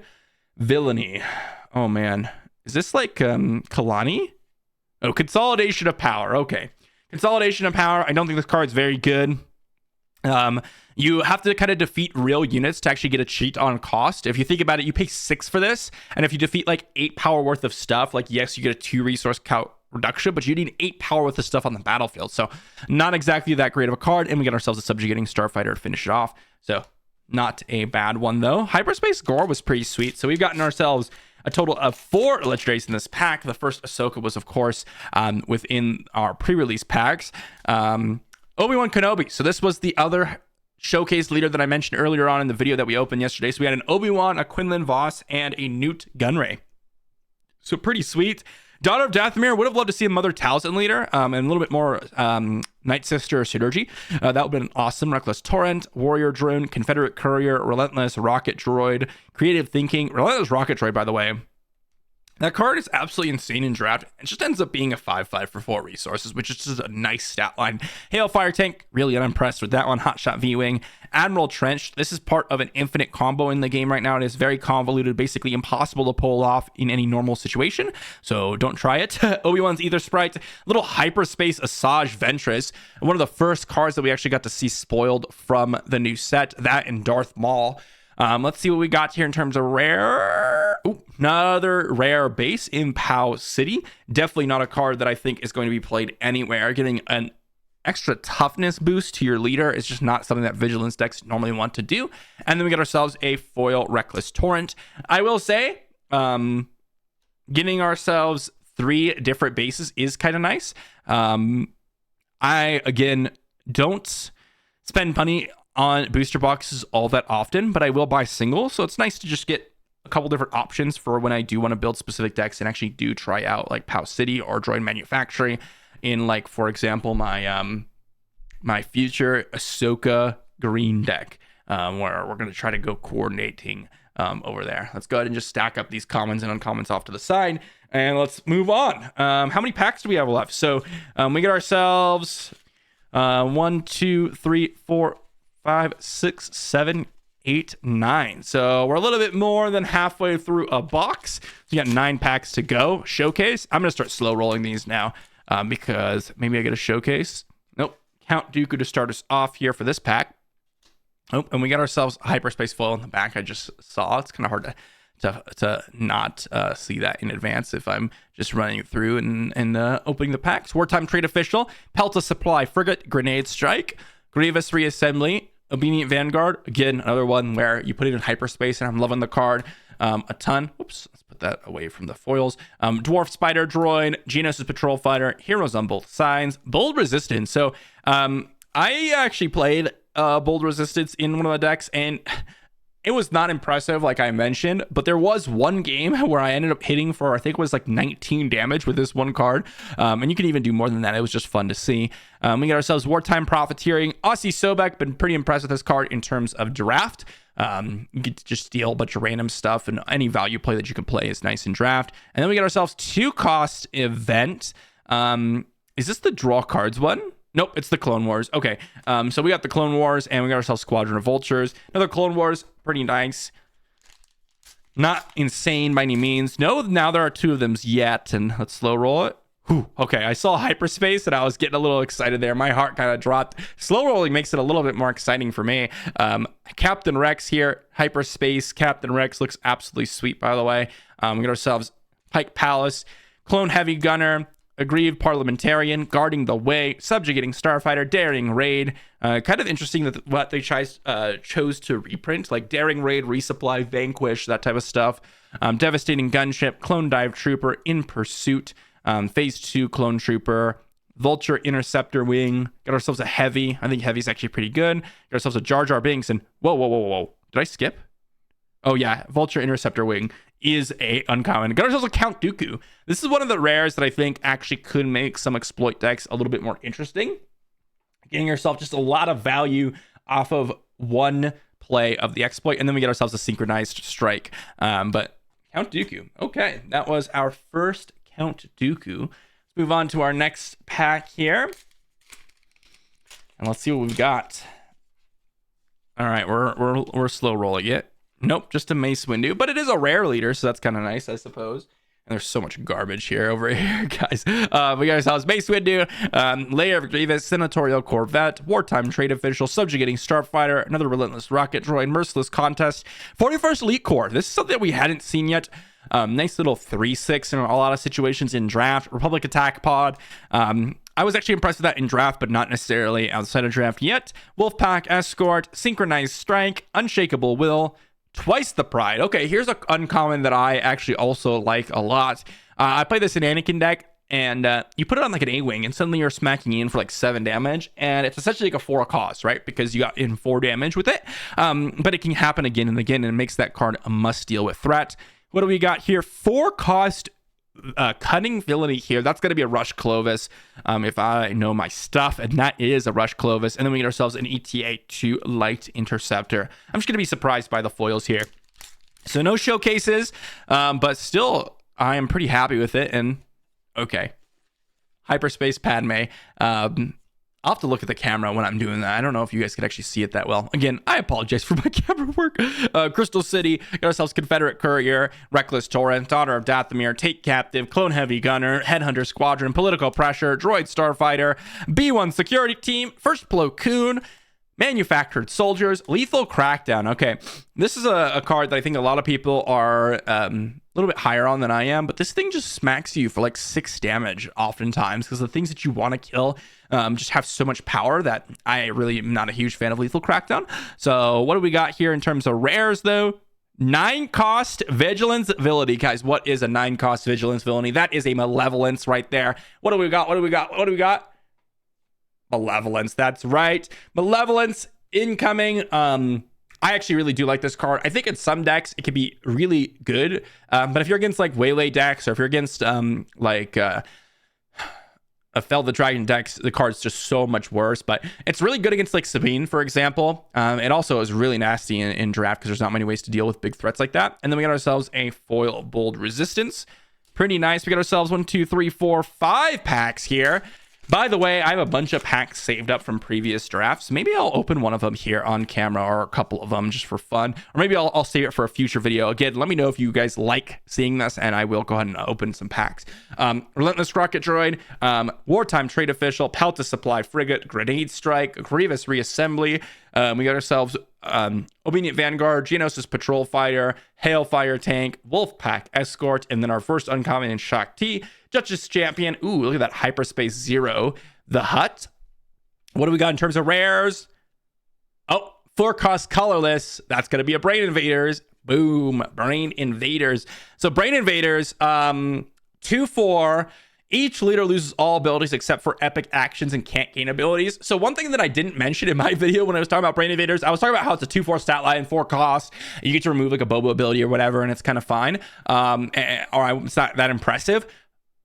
villainy? Oh man, is this like Kalani? Oh, Consolidation of Power. Okay, Consolidation of Power. I don't think this card's very good. You have to kind of defeat real units to actually get a cheat on cost. If you think about it, you pay 6 for this, and if you defeat like 8 power worth of stuff, like yes, you get a 2 resource count reduction, but you need 8 power worth of stuff on the battlefield. So not exactly that great of a card, and we get ourselves a Subjugating Starfighter to finish it off. So not a bad one though. Hyperspace Gore was pretty sweet. So we've gotten ourselves a total of 4 legendaries in this pack. The first Ahsoka was, of course, within our pre-release packs. Obi-Wan Kenobi. So this was the other showcase leader that I mentioned earlier on in the video that we opened yesterday. So we had an Obi-Wan, a Quinlan Vos, and a Newt Gunray. So pretty sweet. Daughter of Dathomir, would have loved to see a Mother Talzin leader, and a little bit more Night Sister Synergy. That would have been awesome. Reckless Torrent, Warrior Drone, Confederate Courier, Relentless Rocket Droid, Creative Thinking. Relentless Rocket Droid, by the way. That card is absolutely insane in draft. It just ends up being a 5/5 for 4 resources, which is just a nice stat line. Hailfire Tank, really unimpressed with that one. Hotshot V-Wing. Admiral Trench, this is part of an infinite combo in the game right now. It is very convoluted, basically impossible to pull off in any normal situation, so don't try it. Obi-Wan's Ether Sprite, little Hyperspace Asajj Ventress, one of the first cards that we actually got to see spoiled from the new set, that and Darth Maul. Let's see what we got here in terms of rare. Ooh, another rare base in Pow City. Definitely not a card that I think is going to be played anywhere. Getting an extra toughness boost to your leader is just not something that Vigilance decks normally want to do. And then we get ourselves a foil Reckless Torrent. I will say, getting ourselves 3 different bases is kind of nice. I, again, don't spend money on booster boxes all that often, but I will buy singles, so it's nice to just get a couple different options for when I do want to build specific decks and actually do try out like Pow City or Droid Manufactory in, like, for example, my my future Ahsoka green deck, where we're going to try to go coordinating over there. Let's go ahead and just stack up these commons and uncommons off to the side, and let's move on. How many packs do we have left? So we get ourselves 1, 2, 3, 4, 5, 6, 7, 8, 9. So we're a little bit more than halfway through a box. We got 9 packs to go. Showcase. I'm going to start slow rolling these now because maybe I get a showcase. Nope. Count Dooku to start us off here for this pack. Oh, and we got ourselves a Hyperspace foil in the back. I just saw. It's kind of hard to not see that in advance if I'm just running through and opening the packs. Wartime Trade Official. Pelta Supply Frigate. Grenade Strike. Grievous Reassembly. Obedient Vanguard, again, another one where you put it in hyperspace, and I'm loving the card a ton. Whoops, let's put that away from the foils. Dwarf Spider Droid, Geonosis Patrol Fighter, Heroes on both sides, Bold Resistance. So I actually played Bold Resistance in one of the decks, and it was not impressive, like I mentioned, but there was one game where I ended up hitting for, I think it was like 19 damage with this one card. And you can even do more than that. It was just fun to see. We got ourselves Wartime Profiteering. Aussie Sobek, been pretty impressed with this card in terms of draft. You get to just steal a bunch of random stuff, and any value play that you can play is nice in draft. And then we got ourselves 2 cost event. Is this the draw cards one? Nope, it's the Clone Wars. Okay, so we got the Clone Wars, and we got ourselves Squadron of Vultures. Another Clone Wars, pretty nice. Not insane by any means. No, now there are 2 of them yet, and let's slow roll it. Whew, okay, I saw Hyperspace, and I was getting a little excited there. My heart kind of dropped. Slow rolling makes it a little bit more exciting for me. Captain Rex here, Hyperspace. Captain Rex looks absolutely sweet, by the way. We got ourselves Pike Palace, Clone Heavy Gunner, Aggrieved Parliamentarian, Guarding the Way, Subjugating Starfighter, Daring Raid. Kind of interesting that what they chose to reprint, like Daring Raid, Resupply, Vanquish, that type of stuff. Devastating Gunship, Clone Dive Trooper, In Pursuit, Phase 2 Clone Trooper, Vulture Interceptor Wing. Got ourselves a Heavy. I think Heavy's actually pretty good. Got ourselves a Jar Jar Binks, and whoa. Did I skip? Oh yeah, Vulture Interceptor Wing is a uncommon. Got ourselves a Count Dooku. This is one of the rares that I think actually could make some exploit decks a little bit more interesting. Getting yourself just a lot of value off of one play of the exploit, and then we get ourselves a Synchronized Strike. But Count Dooku. Okay, that was our first Count Dooku. Let's move on to our next pack here. And let's see what we've got. All right, we're slow rolling it. Nope, just a Mace Windu, but it is a rare leader, so that's kind of nice, I suppose. And there's so much garbage here over here, guys. We got ourselves Mace Windu, Lair of Grievous, Senatorial Corvette, Wartime Trade Official, Subjugating Starfighter, another Relentless Rocket Droid, Merciless Contest, 41st Elite Corps. This is something that we hadn't seen yet. Nice little 3/6 in a lot of situations in draft. Republic Attack Pod. I was actually impressed with that in draft, but not necessarily outside of draft yet. Wolfpack Escort, Synchronized Strike, Unshakable Will, Twice the Pride. Okay, here's an uncommon that I actually also like a lot. I play this in Anakin deck, and you put it on like an A-Wing, and suddenly you're smacking in for like 7 damage, and it's essentially like a 4 cost, right? Because you got in 4 damage with it. But it can happen again and again, and it makes that card a must deal with threat. What do we got here? 4 cost cunning villainy here. That's going to be a Rush Clovis, if I know my stuff, and that is a Rush Clovis. And then we get ourselves an ETA2 Light Interceptor. I'm just going to be surprised by the foils here. So no showcases, but still I am pretty happy with it. And okay, Hyperspace Padme. I'll have to look at the camera when I'm doing that. I don't know if you guys could actually see it that well. Again, I apologize for my camera work. Crystal City, got ourselves Confederate Courier, Reckless Torrent, Daughter of Dathomir, Take Captive, Clone Heavy Gunner, Headhunter Squadron, Political Pressure, Droid Starfighter, B1 Security Team, First Plo Koon, Manufactured Soldiers, Lethal Crackdown. Okay, this is a card that I think a lot of people are a little bit higher on than I am, but this thing just smacks you for like 6 damage oftentimes, because the things that you want to kill just have so much power that I really am not a huge fan of Lethal Crackdown. So what do we got here in terms of rares though? 9 cost Vigilance Villainy. Guys, what is a 9 cost Vigilance Villainy? That is a Malevolence right there. What do we got? Malevolence, that's right. Malevolence incoming. I actually really do like this card. I think in some decks it could be really good, but if you're against like Waylay decks, or if you're against a Fell the Dragon decks, the card's just so much worse. But it's really good against like Sabine, for example. It also is really nasty in draft, because there's not many ways to deal with big threats like that. And then we got ourselves a foil Bold Resistance. Pretty nice. We got ourselves 1, 2, 3, 4, 5 packs here. By the way, I have a bunch of packs saved up from previous drafts. Maybe I'll open one of them here on camera, or a couple of them just for fun. Or maybe I'll save it for a future video. Again, let me know if you guys like seeing this, and I will go ahead and open some packs. Relentless Rocket Droid, Wartime Trade Official, Pelta Supply Frigate, Grenade Strike, Grievous Reassembly. We got ourselves Obedient Vanguard, Geonosis Patrol Fighter, Hailfire Tank, Wolfpack Escort, and then our first uncommon in Shaak Ti, Duchess Champion. Ooh, look at that Hyperspace Zero. The Hut. What do we got in terms of rares? Oh, 4 cost colorless. That's going to be a Brain Invaders. Boom. Brain Invaders. So Brain Invaders, 2/4. Each leader loses all abilities except for epic actions and can't gain abilities. So one thing that I didn't mention in my video when I was talking about Brain Invaders, I was talking about how it's a 2/4 stat line, 4 cost. You get to remove like a Boba ability or whatever, and it's kind of fine. It's not that impressive.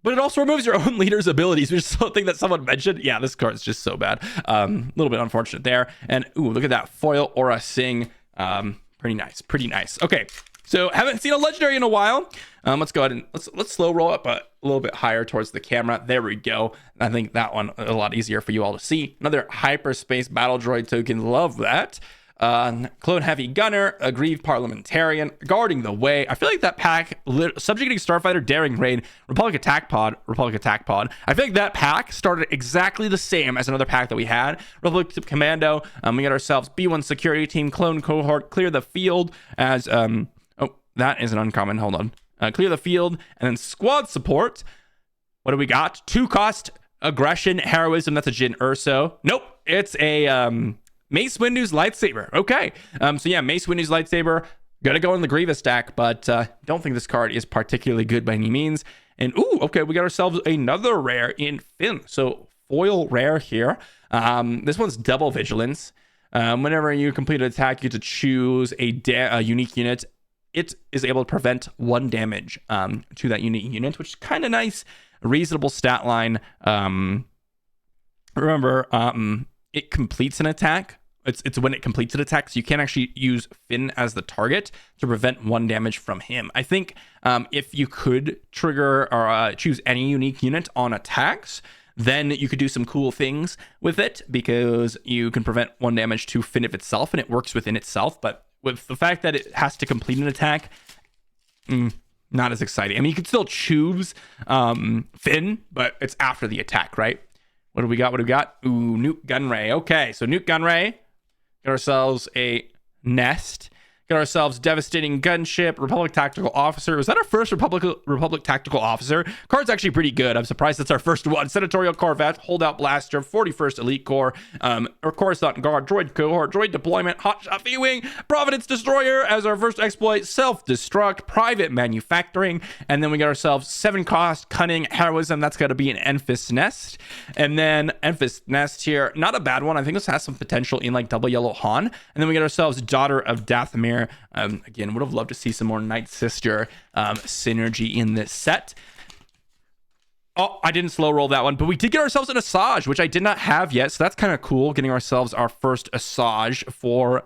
But it also removes your own leader's abilities, which is something that someone mentioned. Yeah, this card is just so bad. A little bit unfortunate there. And ooh, look at that foil Aura Sing. Pretty nice. Okay, so haven't seen a legendary in a while. Let's go ahead and let's slow roll it, but a little bit higher towards the camera. There we go. I think that one a lot easier for you all to see. Another Hyperspace Battle Droid token. Love that. Clone Heavy Gunner, Aggrieved Parliamentarian, Guarding the Way. I feel like that pack, Subjugating Starfighter, Daring Raid, Republic Attack Pod. I feel like that pack started exactly the same as another pack that we had. Republic Commando. We got ourselves B1 Security Team, Clone Cohort, Clear the Field as, oh, that is an uncommon. Hold on. Clear the Field, and then Squad Support. What do we got? 2 cost, aggression, heroism. That's a Jin Urso. Nope, it's a Mace Windu's lightsaber. Okay, so yeah, Mace Windu's lightsaber. Gotta go in the Grievous stack, but don't think this card is particularly good by any means. And ooh, okay, we got ourselves another rare in Finn. So foil rare here. This one's double vigilance. Whenever you complete an attack, you get to choose a unique unit. It is able to prevent 1 damage to that unique unit, which is kind of nice. A reasonable stat line. Remember, it completes an attack. It's when it completes an attack, so you can't actually use Finn as the target to prevent 1 damage from him. I think if you could trigger or choose any unique unit on attacks, then you could do some cool things with it, because you can prevent 1 damage to Finn of itself, and it works within itself. But with the fact that it has to complete an attack, not as exciting. I mean, you could still choose Finn, but it's after the attack, right? What do we got? Ooh, Nute Gunray. Okay, so Nute Gunray. Get ourselves a nest. Get ourselves Devastating Gunship, Republic Tactical Officer. Was that our first Republic Tactical Officer? Card's actually pretty good. I'm surprised that's our first one. Senatorial Corvette, Holdout Blaster, 41st Elite Corps, or Coruscant Guard, Droid Cohort, Droid Deployment, Hotshot V-Wing, Providence Destroyer as our first exploit, Self-Destruct, Private Manufacturing, and then we got ourselves 7 cost, Cunning, Heroism. That's got to be an Enfys Nest. And then Enfys Nest here, not a bad one. I think this has some potential in like Double Yellow Han. And then we got ourselves Daughter of Dathomir. Again, would have loved to see some more Night Sister synergy in this set. Oh, I didn't slow roll that one, but we did get ourselves an Asajj, which I did not have yet, so that's kind of cool, getting ourselves our first Asajj for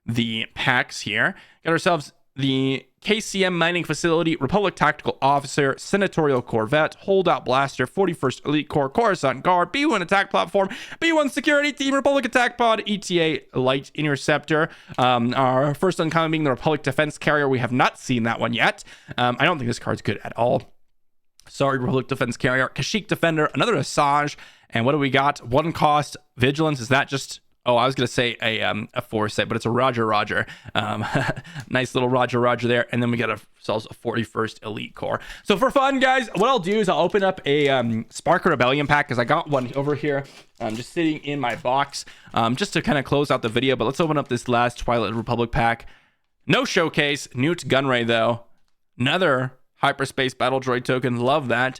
the packs here. Got ourselves the KCM Mining Facility, Republic Tactical Officer, Senatorial Corvette, Holdout Blaster, 41st Elite Corps, Coruscant Guard, B1 Attack Platform, B1 Security Team, Republic Attack Pod, ETA Light Interceptor. Our first uncommon being the Republic Defense Carrier. We have not seen that one yet. I don't think this card's good at all. Sorry, Republic Defense Carrier. Kashyyyk Defender, another Asajj. And what do we got? 1 cost, Vigilance. Is that just... Oh, I was going to say a foresight, but it's a Roger. Nice little Roger there. And then we got ourselves a 41st Elite Corps. So for fun, guys, what I'll do is I'll open up a Spark Rebellion pack, because I got one over here just sitting in my box just to kind of close out the video. But let's open up this last Twilight Republic pack. No showcase. Nute Gunray, though. Another Hyperspace Battle Droid token. Love that.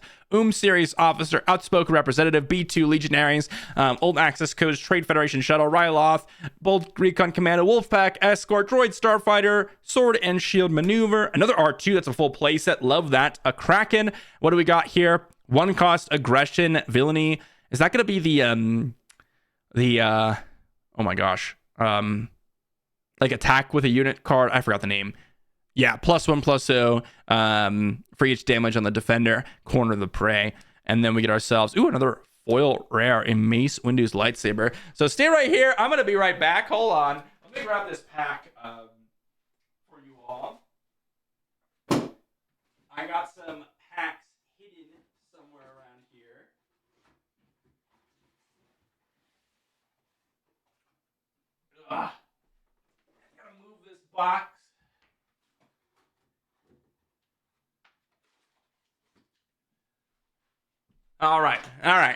Series Officer, Outspoken Representative, B2 Legionaries, Old Access Codes, Trade Federation Shuttle, Ryloth, Bold Recon Commando, Wolfpack, Escort, Droid Starfighter, Sword and Shield Maneuver, another R2, that's a full playset. Love that. A Kraken. What do we got here? 1 cost, Aggression, Villainy. Is that going to be oh my gosh, like attack with a unit card? I forgot the name. Yeah, +1/+0 for each damage on the defender, corner of the prey. And then we get ourselves, another foil rare, a Mace Windu's lightsaber. So stay right here. I'm going to be right back. Hold on. Let me grab this pack for you all. I got some packs hidden somewhere around here. I gotta move this box. All right,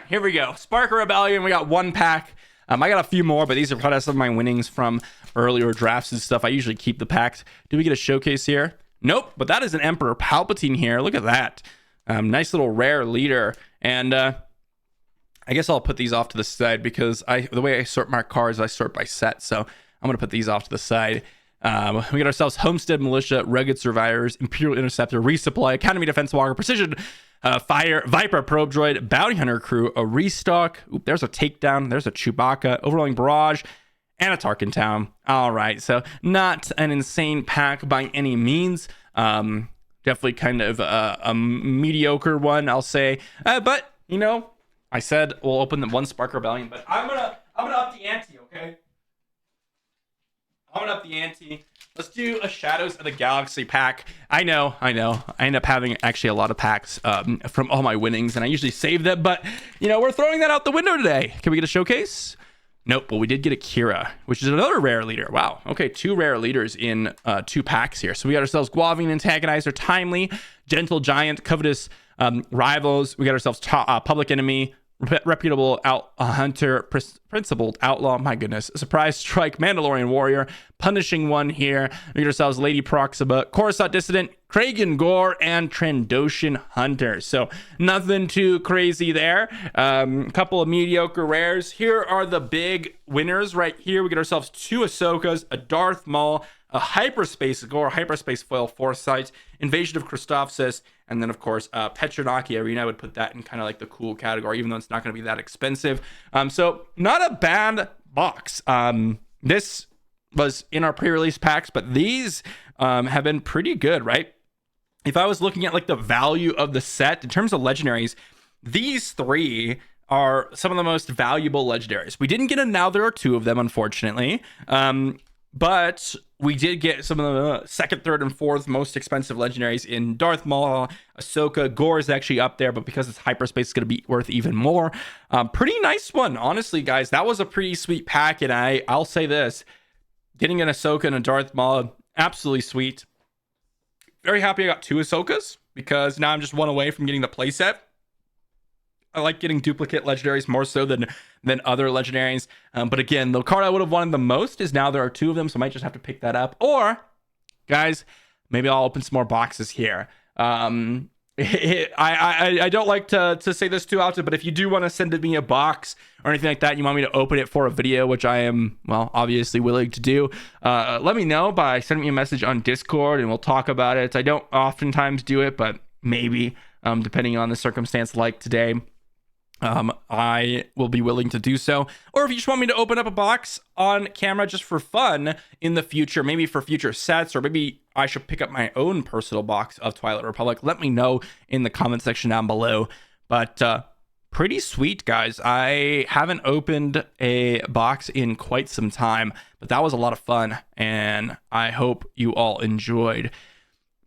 here we go. Spark Rebellion, we got 1 pack. I got a few more, but these are probably some of my winnings from earlier drafts and stuff. I usually keep the packs. Do we get a showcase here? Nope, but that is an Emperor Palpatine here. Look at that. Nice little rare leader. And I guess I'll put these off to the side, because the way I sort my cards, I sort by set. So I'm going to put these off to the side. We got ourselves Homestead Militia, Rugged Survivors, Imperial Interceptor, Resupply, Academy Defense Walker, Precision Fire, Viper Probe Droid, Bounty Hunter Crew, a Restock. Oop, there's a Takedown. There's a Chewbacca, Overwhelming Barrage, and a Tarkin Town. All right, so not an insane pack by any means. Definitely kind of a mediocre one, I'll say. But I said we'll open the 1 Spark Rebellion, but I'm gonna up the ante, okay? I'm gonna up the ante. Let's do a Shadows of the Galaxy pack. I know. I end up having actually a lot of packs from all my winnings, and I usually save them, but we're throwing that out the window today. Can we get a showcase? Nope, but we did get a Kira, which is another rare leader. Wow. Okay, 2 rare leaders in 2 packs here. So we got ourselves Guavian Antagonizer, Timely, Gentle Giant, Covetous Rivals, we got ourselves Public Enemy, reputable hunter, principled outlaw, my goodness, surprise strike, Mandalorian warrior, punishing one here. We get ourselves Lady Proxima, Coruscant dissident, Kragan Gore, and Trandoshan hunter. So nothing too crazy there. Couple of mediocre rares. Here are the big winners right here. We get ourselves 2 Ahsokas, a Darth Maul, a Hyperspace Gore, Hyperspace Foil Foresight, Invasion of Christophsis, and then of course Petronaki Arena. I would put that in kind of like the cool category, even though it's not going to be that expensive. So not a bad box. This was in our pre-release packs, but these have been pretty good, right? If I was looking at like the value of the set in terms of legendaries, these 3 are some of the most valuable legendaries. We didn't get a Now There Are 2 of them, unfortunately. But we did get some of the second, third, and fourth most expensive legendaries in Darth Maul, Ahsoka. Gore is actually up there, but because it's hyperspace, it's going to be worth even more. Pretty nice one, honestly, guys. That was a pretty sweet pack, and I'll say this. Getting an Ahsoka and a Darth Maul, absolutely sweet. Very happy I got 2 Ahsokas, because now I'm just 1 away from getting the playset. I like getting duplicate legendaries more so than other legendaries. But again, the card I would have wanted the most is Now There Are 2 of them, so I might just have to pick that up. Or, guys, maybe I'll open some more boxes here. I don't like to say this too often, but if you do want to send me a box or anything like that, you want me to open it for a video, which I am, well, obviously willing to do, let me know by sending me a message on Discord and we'll talk about it. I don't oftentimes do it, but maybe, depending on the circumstance like today, I will be willing to do so. Or if you just want me to open up a box on camera just for fun in the future, maybe for future sets, or maybe I should pick up my own personal box of Twilight Republic, let me know in the comment section down below. But pretty sweet, guys. I haven't opened a box in quite some time, but that was a lot of fun, and I hope you all enjoyed.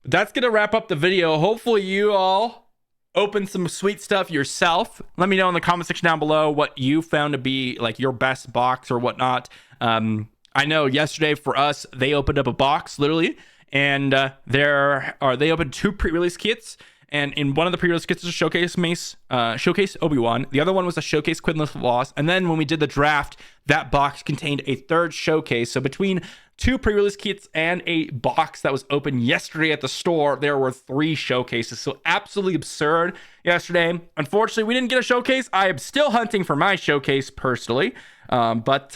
But that's gonna wrap up the video. Hopefully you all open some sweet stuff yourself. Let me know in the comment section down below what you found to be like your best box or whatnot. I know yesterday for us, they opened up a box literally, and they opened 2 pre-release kits. And in one of the pre-release kits is a showcase Mace, showcase Obi-Wan. The other one was a showcase Quinlan Vos. And then when we did the draft, that box contained a 3rd showcase. So between 2 pre-release kits and a box that was open yesterday at the store, there were 3 showcases. So absolutely absurd yesterday. Unfortunately, we didn't get a showcase. I am still hunting for my showcase personally, but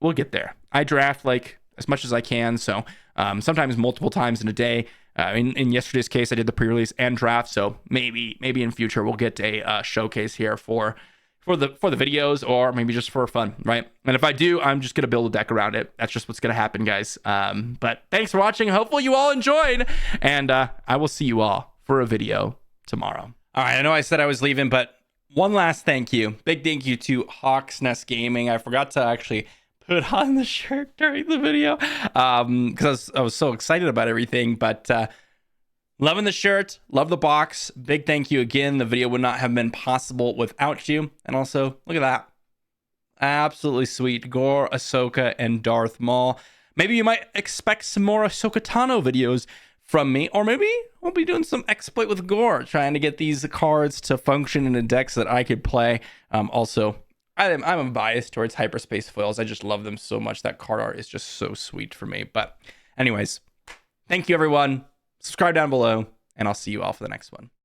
we'll get there. I draft like as much as I can, so sometimes multiple times in a day. In yesterday's case, I did the pre-release and draft, so maybe in future we'll get a showcase here for the videos, or maybe just for fun, right? And if I do, I'm just gonna build a deck around it. That's just what's gonna happen, guys. But thanks for watching. Hopefully you all enjoyed, and I will see you all for a video tomorrow. All right, I know I said I was leaving, but one last thank you, big thank you to Hawk's Nest Gaming. I forgot to actually put on the shirt during the video because I was so excited about everything, but loving the shirt, love the box. Big thank you again. The video would not have been possible without you. And also, look at that. Absolutely sweet. Gore, Ahsoka, and Darth Maul. Maybe you might expect some more Ahsoka Tano videos from me, or maybe we'll be doing some exploit with Gore, trying to get these cards to function in a deck so that I could play. Also, I'm biased towards hyperspace foils. I just love them so much. That card art is just so sweet for me. But anyways, thank you everyone. Subscribe down below, and I'll see you all for the next one.